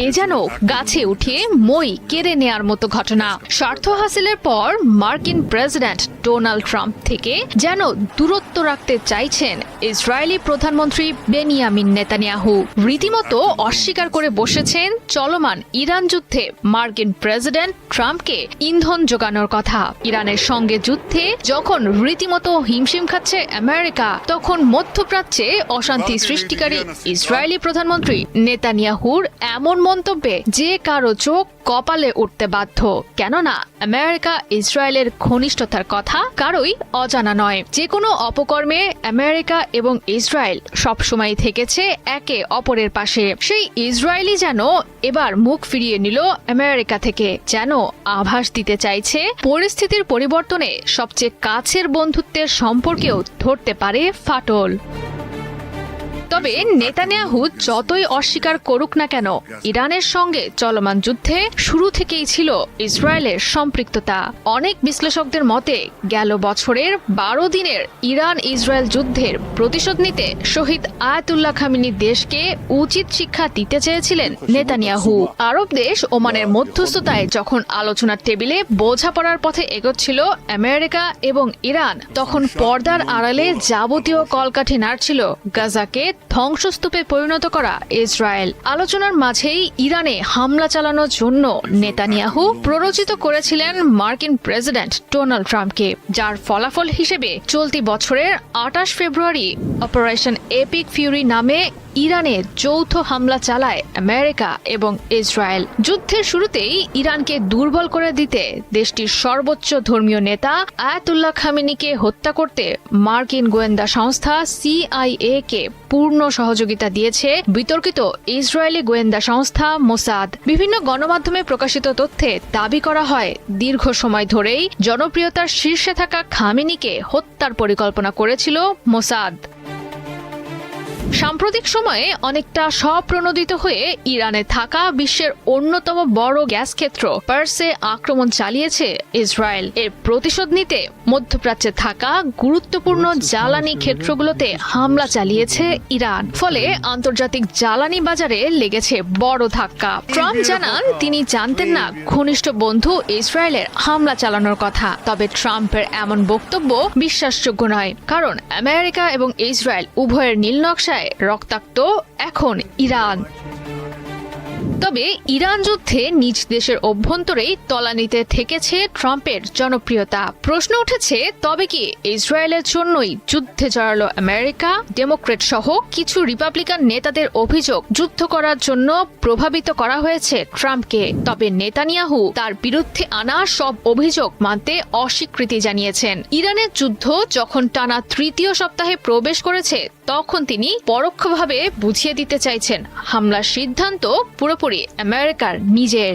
এ যেন গাছে উঠিয়ে মই কেড়ে নেয়ার মতো ঘটনা। স্বার্থ হাসিলের পর মার্কিন প্রেসিডেন্ট ডোনাল্ড ট্রাম্প থেকে যেন দূরত্ব রাখতে চাইছেন ইসরায়েলি প্রধানমন্ত্রী বেনিয়ামিন নেতানিয়াহু। রীতিমতো অস্বীকার করে বসেছেন চলমান ইরান যুদ্ধে মার্কিন প্রেসিডেন্ট ট্রাম্পকে ইন্ধন যোগানোর কথা। ইরানের সঙ্গে যুদ্ধে যখন রীতিমতো হিমশিম খাচ্ছে আমেরিকা, তখন মধ্যপ্রাচ্যে অশান্তি সৃষ্টিকারী ইসরায়েলি প্রধানমন্ত্রী নেতানিয়াহুর এমন মন্তব্যে যে কারো চোখ কপালে উঠতে বাধ্য। কেননা আমেরিকা ইসরায়েলের ঘনিষ্ঠতার কথা কারোই অজানা নয়। যে কোনো অপকর্মে আমেরিকা এবং ইসরায়েল সবসময় থেকেছে একে অপরের পাশে। সেই ইসরায়েলি যেন এবার মুখ ফিরিয়ে নিল আমেরিকা থেকে, যেন আভাস দিতে চাইছে পরিস্থিতির পরিবর্তনে সবচেয়ে কাছের বন্ধুত্বের সম্পর্কেও ধরতে পারে ফাটল। তবে নেতানিয়াহু যতই অস্বীকার করুক না কেন, ইরানের সঙ্গে চলমান যুদ্ধে শুরু থেকেই ছিল ইসরায়েলের সম্পৃক্ততা। অনেক বিশ্লেষকদের মতে গেল বছরের 12 দিনের ইরান ইসরায়েল যুদ্ধের প্রতিশোধ নিতে শহীদ আয়াতুল্লাহ খামেনি দেশকে উচিত শিক্ষা দিতে চেয়েছিলেন নেতানিয়াহু। আরব দেশ ওমানের মধ্যস্থতায় যখন আলোচনার টেবিলে বোঝাপড়ার পথে এগোচ্ছিল আমেরিকা এবং ইরান, তখন পর্দার আড়ালে যাবতীয় কলকাঠি নাড়ছিল গাজাকে ধ্বংসস্তূপে পরিণত করা ইসরায়েল। আলোচনার মাঝেই ইরানে হামলা চালানোর জন্য নেতানিয়াহু প্ররোচিত করেছিলেন মার্কিন প্রেসিডেন্ট ডোনাল্ড ট্রাম্পকে, যার ফলাফল হিসেবে চলতি বছরের 28 ফেব্রুয়ারি অপারেশন এপিক ফিউরি নামে ইরানে যৌথ হামলা চালায় আমেরিকা এবং ইসরায়েল। যুদ্ধের শুরুতেই ইরানকে দুর্বল করে দিতে দেশটির সর্বোচ্চ ধর্মীয় নেতা আয়াতুল্লাহ খামেনিকে হত্যা করতে মার্কিন গোয়েন্দা সংস্থা CIA কে পূর্ণ সহযোগিতা দিয়েছে বিতর্কিত ইসরায়েলি গোয়েন্দা সংস্থা মোসাদ। বিভিন্ন গণমাধ্যমে প্রকাশিত তথ্যে দাবি করা হয়, দীর্ঘ সময় ধরেই জনপ্রিয়তার শীর্ষে থাকা খামেনিকে হত্যার পরিকল্পনা করেছিল মোসাদ। সাম্প্রতিক সময়ে অনেকটা স্বপ্রণোদিত হয়ে ইরানে থাকা বিশ্বের অন্যতম বড় গ্যাস ক্ষেত্র পার্সে আক্রমণ চালিয়েছে ইসরায়েল। এর প্রতিশোধ নিতে মধ্যপ্রাচ্যে থাকা গুরুত্বপূর্ণ জ্বালানি ক্ষেত্রগুলোতে হামলা চালিয়েছে ইরান। ফলে আন্তর্জাতিক জ্বালানি বাজারে লেগেছে বড় ধাক্কা। ট্রাম্প জানান তিনি জানতেন না ঘনিষ্ঠ বন্ধু ইসরায়েলের হামলা চালানোর কথা। তবে ট্রাম্পের এমন বক্তব্য বিশ্বাসযোগ্য নয়, কারণ আমেরিকা এবং ইসরায়েল উভয়ের নীলনকশায় রক্তাক্ত এখন ইরান। তবে ইরান যুদ্ধে নিজ দেশের অভ্যন্তরেই তলানিতে থেকেছে ট্রাম্পের জনপ্রিয়তা। প্রশ্ন উঠেছে, তবে কি ইসরায়েলের জন্যই যুদ্ধে জড়ালো আমেরিকা? ডেমোক্রেট সহ কিছু রিপাবলিকান নেতাদের অভিযোগ, যুদ্ধ করার জন্য প্রভাবিত করা হয়েছে ট্রাম্পকে। তবে নেতানিয়াহু তার বিরুদ্ধে আনা সব অভিযোগ মানতে অস্বীকৃতি জানিয়েছেন। ইরানের যুদ্ধ যখন টানা 3য় সপ্তাহে প্রবেশ করেছে, তখন তিনি পরোক্ষভাবে বুঝিয়ে দিতে চাইছেন হামলার সিদ্ধান্ত পুরোপুরি আমেরিকার নিজের।